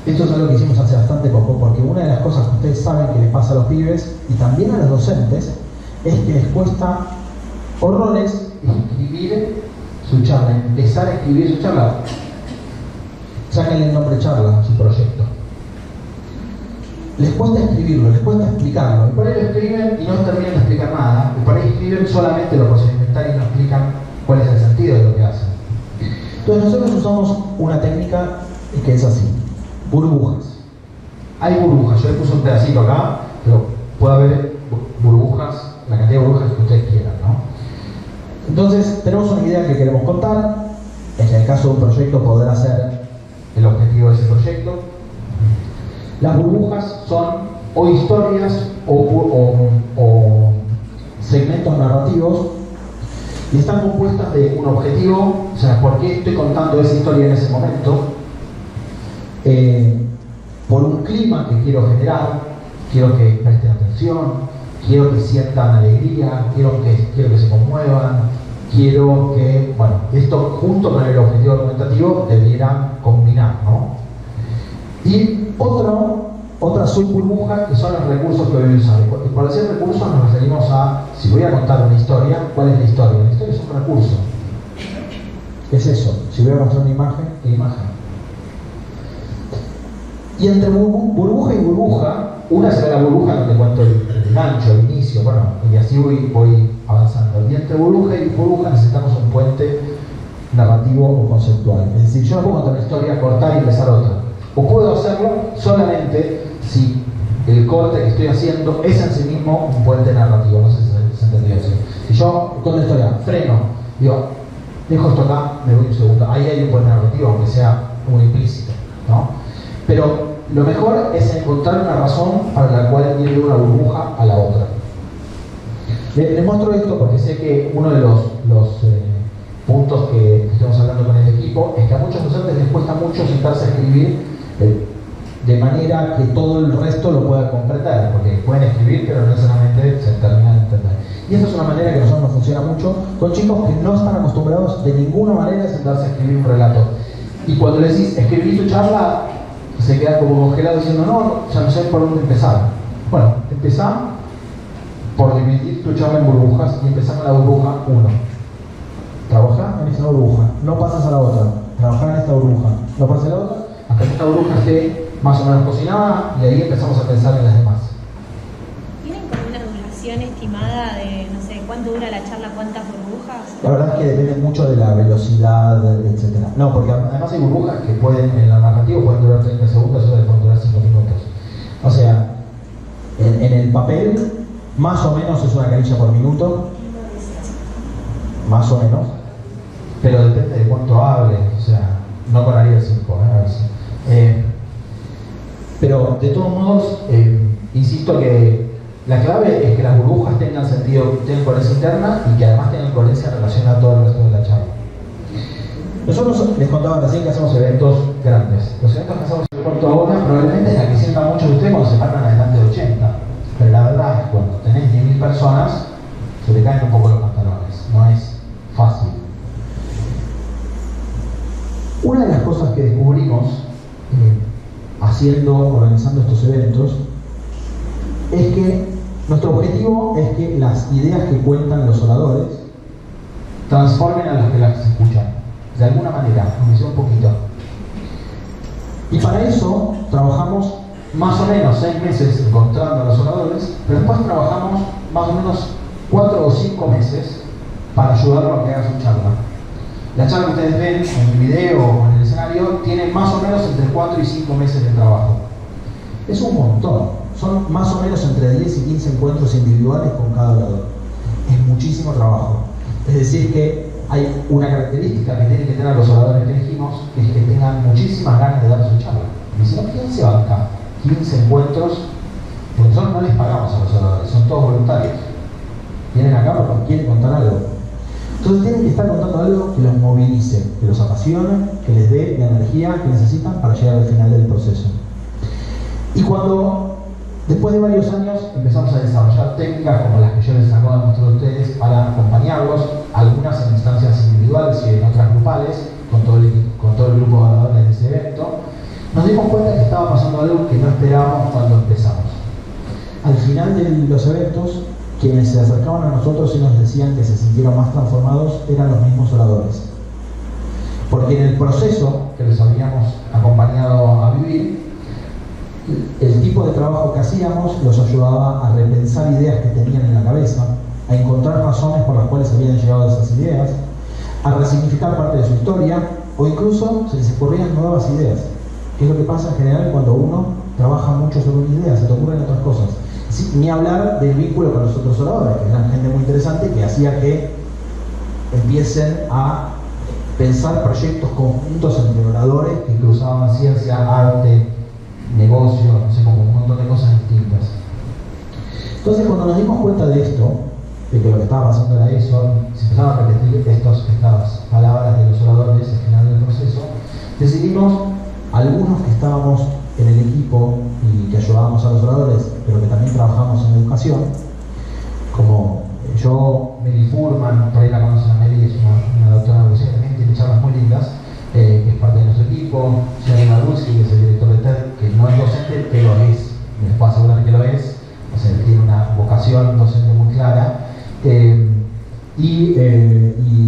[SPEAKER 1] Esto es algo que hicimos hace bastante poco, porque una de las cosas que ustedes saben que les pasa a los pibes, y también a los docentes, es que les cuesta horrores escribir su charla, empezar a escribir su charla. Sáquenle el nombre charla a su proyecto. Les cuesta escribirlo, les cuesta explicarlo. Y por ahí lo escriben y no terminan de explicar nada. Y por ahí escriben solamente lo procedimental y no explican cuál es el sentido de lo que hacen. Entonces nosotros usamos una técnica que es así. Burbujas. Hay burbujas. Yo le puse un pedacito acá, pero puede haber burbujas, la cantidad de burbujas que ustedes quieran, ¿no? Entonces tenemos una idea que queremos contar. En el caso de un proyecto podrá ser el objetivo de ese proyecto. Las burbujas son o historias o segmentos narrativos y están compuestas de un objetivo, o sea, ¿por qué estoy contando esa historia en ese momento? Por un clima que quiero generar, quiero que presten atención, quiero que sientan alegría, quiero que se conmuevan, quiero que, bueno, esto junto con el objetivo argumentativo debieran combinar, ¿no? Y otra subburbuja que son los recursos que voy a usar. Y por decir recursos nos referimos a, si voy a contar una historia, ¿cuál es la historia? La historia es un recurso. ¿Qué es eso? Si voy a mostrar una imagen, ¿qué imagen? Y entre burbuja y burbuja, una será la burbuja donde cuento el gancho, el inicio, bueno, y así voy avanzando. Y entre burbuja y burbuja necesitamos un puente narrativo o conceptual. Es decir, yo no puedo contar una historia, cortar y empezar otra. O puedo hacerlo solamente si el corte que estoy haciendo es en sí mismo un puente narrativo. No sé si se entendió eso. Si yo cuento una historia, freno, digo, dejo esto acá, me voy un segundo. Ahí hay un puente narrativo, aunque sea muy implícito, ¿no? Pero lo mejor es encontrar una razón para la cual ir de una burbuja a la otra. Les muestro esto porque sé que uno de los puntos que estamos hablando con el equipo es que a muchos docentes les cuesta mucho sentarse a escribir de manera que todo el resto lo pueda comprender, porque pueden escribir pero no necesariamente se terminan de entender. Y esa es una manera que a nosotros nos funciona mucho con chicos que no están acostumbrados de ninguna manera a sentarse a escribir un relato. Y cuando les decís, escribí tu charla, se quedan como congelados diciendo, no, ya no sé por dónde empezar. Bueno, empezá por dividir tu charla en burbujas y empezar con la burbuja 1. Trabajar en esta burbuja, no pasas a la otra. Trabajar en esta burbuja, no pasas a la otra, hasta que esta burbuja esté más o menos cocinada y ahí empezamos a pensar en las demás.
[SPEAKER 12] ¿Tienen como una duración estimada de, no sé, cuánto dura la charla, cuántas burbujas?
[SPEAKER 1] La verdad es que depende mucho de la velocidad, etc. No, porque además hay burbujas que pueden, en la narrativa pueden durar 30 segundos y otras pueden durar 5 minutos. O sea, en el papel, más o menos es una carilla por minuto, más o menos, pero depende de cuánto hable, o sea, no con Ariel 5, a ver si. Pero de todos modos, insisto que la clave es que las burbujas tengan sentido, tengan coherencia interna y que además tengan coherencia en relación a todo el resto de la charla. Nosotros les contaba recién que hacemos eventos grandes. Los eventos que hacemos en cuarto ahora probablemente es la que sientan muchos de ustedes cuando se paran adelante de 80. Pero la verdad es que cuando tenés 10.000 personas, se te caen un poco los pantalones. No es fácil. Una de las cosas que descubrimos organizando estos eventos es que nuestro objetivo es que las ideas que cuentan los oradores transformen a los que las escuchan de alguna manera, aunque sea un poquito. Y para eso trabajamos más o menos 6 meses encontrando a los oradores, pero después trabajamos más o menos 4 o 5 meses para ayudarlos a que hagan su charla. La charla que ustedes ven en el video o en el escenario tiene más o menos entre 4 y 5 meses de trabajo. Es un montón. Son más o menos entre 10 y 15 encuentros individuales con cada orador. Es muchísimo trabajo. Es decir que hay una característica que tienen que tener los oradores que elegimos, que es que tengan muchísimas ganas de dar su charla. Y si no, ¿quién se banca 15 encuentros? Porque nosotros no les pagamos a los oradores, son todos voluntarios. Vienen acá porque quieren contar algo. Entonces tienen que estar contando algo que los movilice, que los apasione, que les dé la energía que necesitan para llegar al final del proceso. Y cuando, después de varios años, empezamos a desarrollar técnicas como las que yo les acabo de mostrar a ustedes para acompañarlos, algunas en instancias individuales y en otras grupales, con todo el grupo de oradores de ese evento, nos dimos cuenta que estaba pasando algo que no esperábamos cuando empezamos. Al final de los eventos, quienes se acercaban a nosotros y nos decían que se sintieron más transformados eran los mismos oradores. Porque en el proceso que les habíamos acompañado a vivir, el tipo de trabajo que hacíamos los ayudaba a repensar ideas que tenían en la cabeza, a encontrar razones por las cuales habían llegado a esas ideas, a resignificar parte de su historia, o incluso se les ocurrían nuevas ideas, que es lo que pasa en general cuando uno trabaja mucho sobre una idea, se te ocurren otras cosas. Ni hablar del vínculo con los otros oradores, que eran gente muy interesante, que hacía que empiecen a pensar proyectos conjuntos entre oradores que cruzaban ciencia, arte, negocio, no sé, como un montón de cosas distintas. Entonces, cuando nos dimos cuenta de esto, de que lo que estaba pasando era eso, se empezaban a repetir estas palabras de los oradores al final del proceso, decidimos, algunos que estábamos en el equipo y que ayudábamos a los oradores, pero que también trabajamos en educación, como yo, Mary Furman, por ahí la conocen a Mary, es una doctora de educación, también tiene charlas muy lindas, que es parte de nuestro equipo, Jerry Maruzzi, que es el director de TED, que no es docente, pero es, les puedo asegurar que lo es, o sea, tiene una vocación docente muy clara, y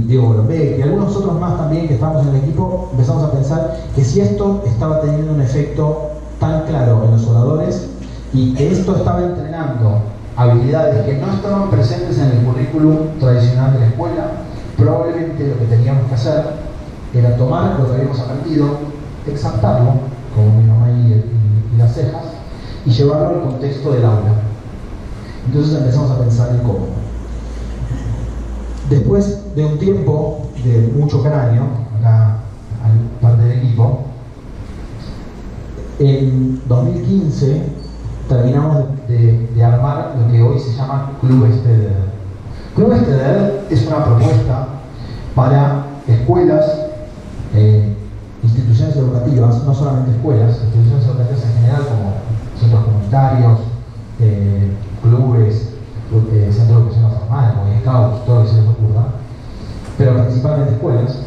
[SPEAKER 1] Diego Golombek y algunos otros más también que estábamos en el equipo, empezamos a pensar que si esto estaba teniendo un efecto tan claro en los oradores y que esto estaba entrenando habilidades que no estaban presentes en el currículum tradicional de la escuela, probablemente lo que teníamos que hacer era tomar lo que habíamos aprendido, exaltarlo, como mi mamá y las cejas, y llevarlo al contexto del aula. Entonces empezamos a pensar en cómo. Después de un tiempo de mucho cráneo, acá parte del equipo, en 2015 terminamos de armar lo que hoy se llama Club Esteder. Club Esteder es una propuesta para escuelas, instituciones educativas, no solamente escuelas, instituciones educativas en general como centros comunitarios, clubes, centros de educación formal, como scouts, todo lo que se les ocurra, pero principalmente escuelas.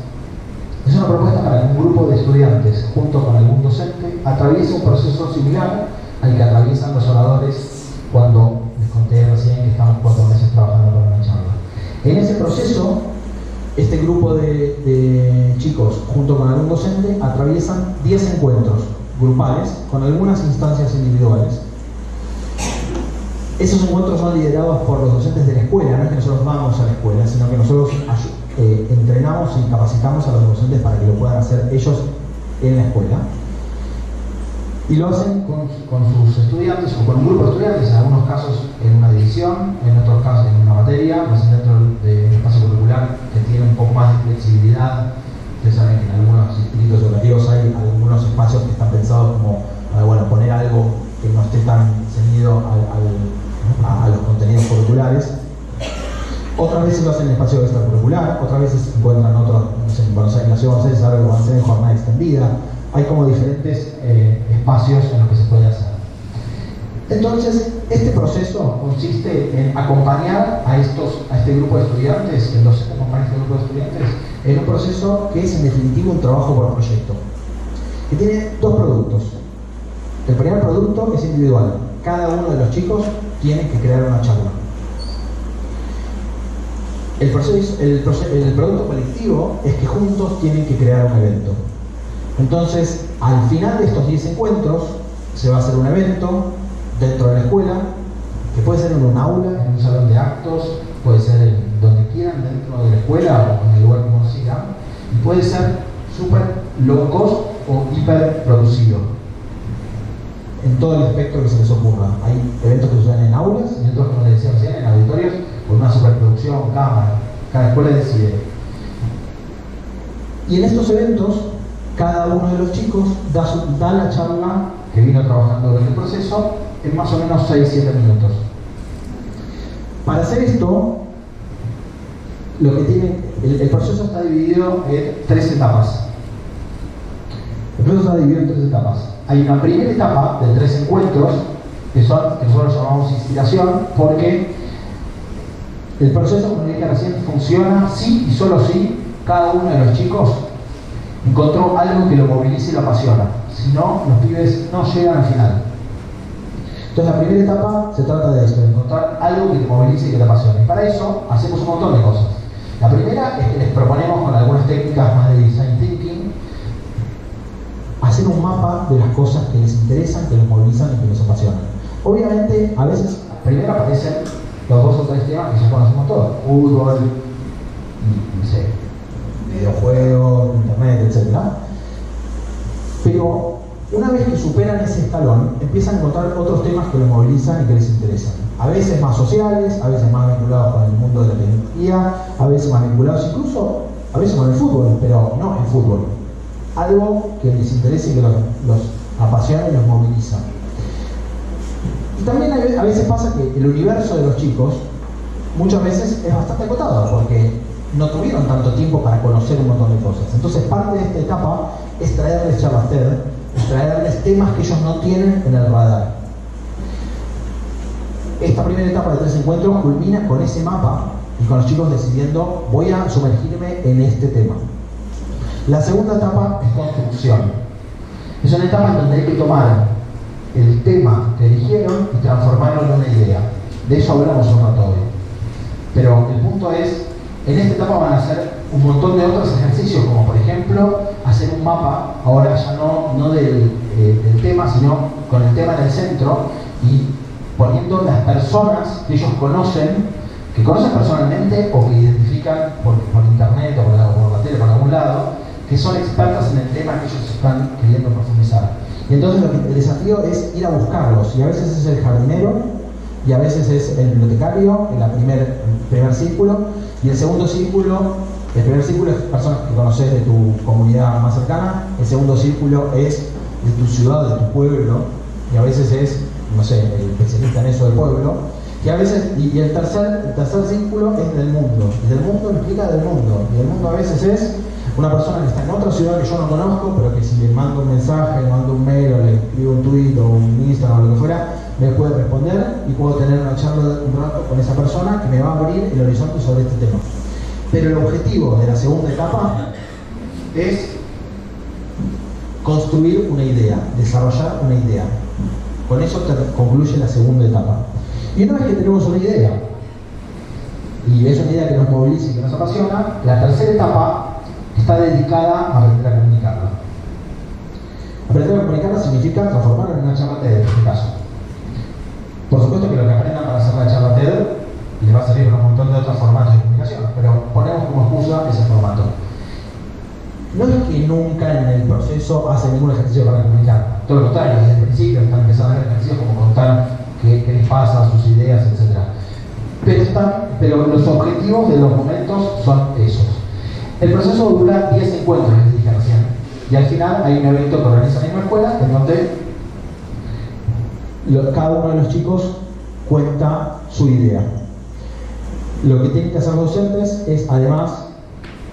[SPEAKER 1] Es una propuesta para que un grupo de estudiantes, junto con algún docente, atraviese un proceso similar al que atraviesan los oradores cuando les conté recién que estamos 4 En ese proceso, este grupo de chicos, junto con algún docente, atraviesan 10 encuentros grupales con algunas instancias individuales. Esos encuentros son liderados por los docentes de la escuela, no es que nosotros vamos a la escuela, sino que nosotros entrenamos y capacitamos a los docentes para que lo puedan hacer ellos en la escuela. Y lo hacen con sus estudiantes o con un grupo de estudiantes, en algunos casos en una división, en otros casos en una materia, lo hacen dentro de un espacio curricular que tiene un poco más de flexibilidad. Ustedes saben que en algunos institutos educativos hay algunos espacios que están pensados como, bueno, poner algo que no esté tan ceñido a los contenidos curriculares. Otras veces lo hacen en espacio extracurricular, otras veces encuentran otros, no sé, en Buenos Aires, en la ciudad de Buenos Aires, ahora lo van a hacer en jornada extendida. Hay como diferentes espacios en los que se puede hacer. Entonces, este proceso consiste en acompañar a este grupo de estudiantes, el docente acompaña a este grupo de estudiantes, en un proceso que es en definitiva un trabajo por proyecto, que tiene dos productos. El primer producto es individual. Cada uno de los chicos tiene que crear una charla. El producto colectivo es que juntos tienen que crear un evento. Entonces, al final de estos 10 encuentros, se va a hacer un evento dentro de la escuela, que puede ser en un aula, en un salón de actos, puede ser en donde quieran, dentro de la escuela o en el lugar que uno siga, y puede ser súper low cost o hiper producido, en todo el espectro que se les ocurra. Hay eventos que se usan en aulas y otros, como les decía recién, en auditorios, con una superproducción, cámara. Cada escuela decide. Y en estos eventos, cada uno de los chicos da la charla que vino trabajando durante el proceso en más o menos 6-7 minutos. Para hacer esto, el proceso está dividido en 3 etapas. El proceso está dividido en 3 etapas. Hay una primera etapa de 3 encuentros, que nosotros llamamos inspiración, porque el proceso, como dije recién, funciona si y solo si cada uno de los chicos encontró algo que lo movilice y lo apasiona. Si no, los pibes no llegan al final. Entonces, la primera etapa se trata de esto, de encontrar algo que te movilice y que te apasione. Y para eso hacemos un montón de cosas. La primera es que les proponemos, con algunas técnicas más de design thinking, hacer un mapa de las cosas que les interesan, que los movilizan y que les apasionan. Obviamente, a veces primero aparecen los 2 o 3 temas que ya conocemos todos: fútbol, no sé, videojuegos, internet, etc. Pero una vez que superan ese escalón, empiezan a encontrar otros temas que los movilizan y que les interesan. A veces más sociales, a veces más vinculados con el mundo de la tecnología, a veces más vinculados incluso, a veces con el fútbol, pero no el fútbol. Algo que les interese y que los apasiona y los moviliza. Y también a veces pasa que el universo de los chicos muchas veces es bastante acotado, porque no tuvieron tanto tiempo para conocer un montón de cosas. Entonces, parte de esta etapa es traerles charlas TED, es traerles temas que ellos no tienen en el radar. Esta primera etapa de 3 encuentros culmina con ese mapa y con los chicos decidiendo: voy a sumergirme en este tema. La segunda etapa es construcción. Es una etapa en donde hay que tomar el tema que eligieron y transformarlo en una idea. De eso hablamos un rato hoy. Pero el punto es, en esta etapa van a hacer un montón de otros ejercicios, como por ejemplo hacer un mapa, ahora ya no del tema, sino con el tema en el centro, y poniendo las personas que ellos conocen, que conocen personalmente o que identifican por internet o por la tele, por algún lado, que son expertas en el tema que ellos están queriendo profundizar. Y entonces el desafío es ir a buscarlos, y a veces es el jardinero, y a veces es el bibliotecario, en el primer círculo, y el segundo círculo, el primer círculo es personas que conoces de tu comunidad más cercana, el segundo círculo es de tu ciudad, de tu pueblo, y a veces es, no sé, el especialista en eso del pueblo, y a veces, y el tercer círculo es del mundo, y del mundo implica del mundo, y el mundo a veces es una persona que está en otra ciudad que yo no conozco, pero que si le mando un mensaje, le mando un mail, o le escribo un tweet o un Instagram o lo que fuera, me puede responder y puedo tener una charla un rato con esa persona que me va a abrir el horizonte sobre este tema. Pero el objetivo de la segunda etapa es construir una idea, desarrollar una idea. Con eso concluye la segunda etapa. Y una vez que tenemos una idea, y es una idea que nos moviliza y que nos apasiona. La tercera etapa está dedicada a aprender a comunicarla. Aprender a comunicarla significa transformarla en una charla TED, en este caso. Por supuesto que lo que aprendan para hacer la charla TED les va a servir para un montón de otros formatos de comunicación, pero ponemos como excusa ese formato. No es que nunca en el proceso hacen ningún ejercicio para comunicar, todo lo contrario, desde el principio están empezando a hacer ejercicios como contar qué les pasa, sus ideas, etc. Pero los objetivos de los momentos son esos. El proceso dura 10 encuentros, les dije recién, y al final hay un evento que organiza la misma escuela en donde cada uno de los chicos cuenta su idea. Lo que tienen que hacer los docentes es, además,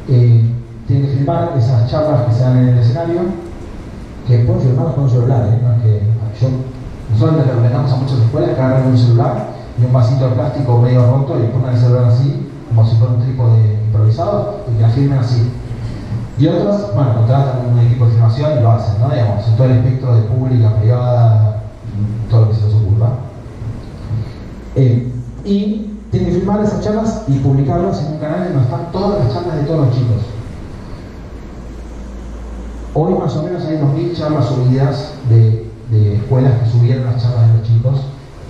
[SPEAKER 1] tienen que filmar esas charlas que se dan en el escenario, que pueden filmarlas con un celular, no es que nosotros les recomendamos a muchas escuelas que agarren un celular y un vasito de plástico medio roto y pongan el celular así, como si fuera un trípode improvisado, y que la filmen así. Y otras, bueno, contratan un equipo de filmación y lo hacen, ¿no? Digamos, en todo el espectro de pública, privada, todo lo que se les ocurra. Y tienen que filmar esas charlas y publicarlas en un canal donde están todas las charlas de todos los chicos. Hoy más o menos hay 2000 charlas subidas de escuelas que subieron las charlas de los chicos.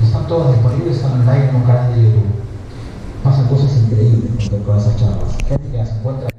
[SPEAKER 1] Están todas disponibles, están online en un canal de YouTube. Pasan cosas increíbles con esas charlas. Gente que las encuentra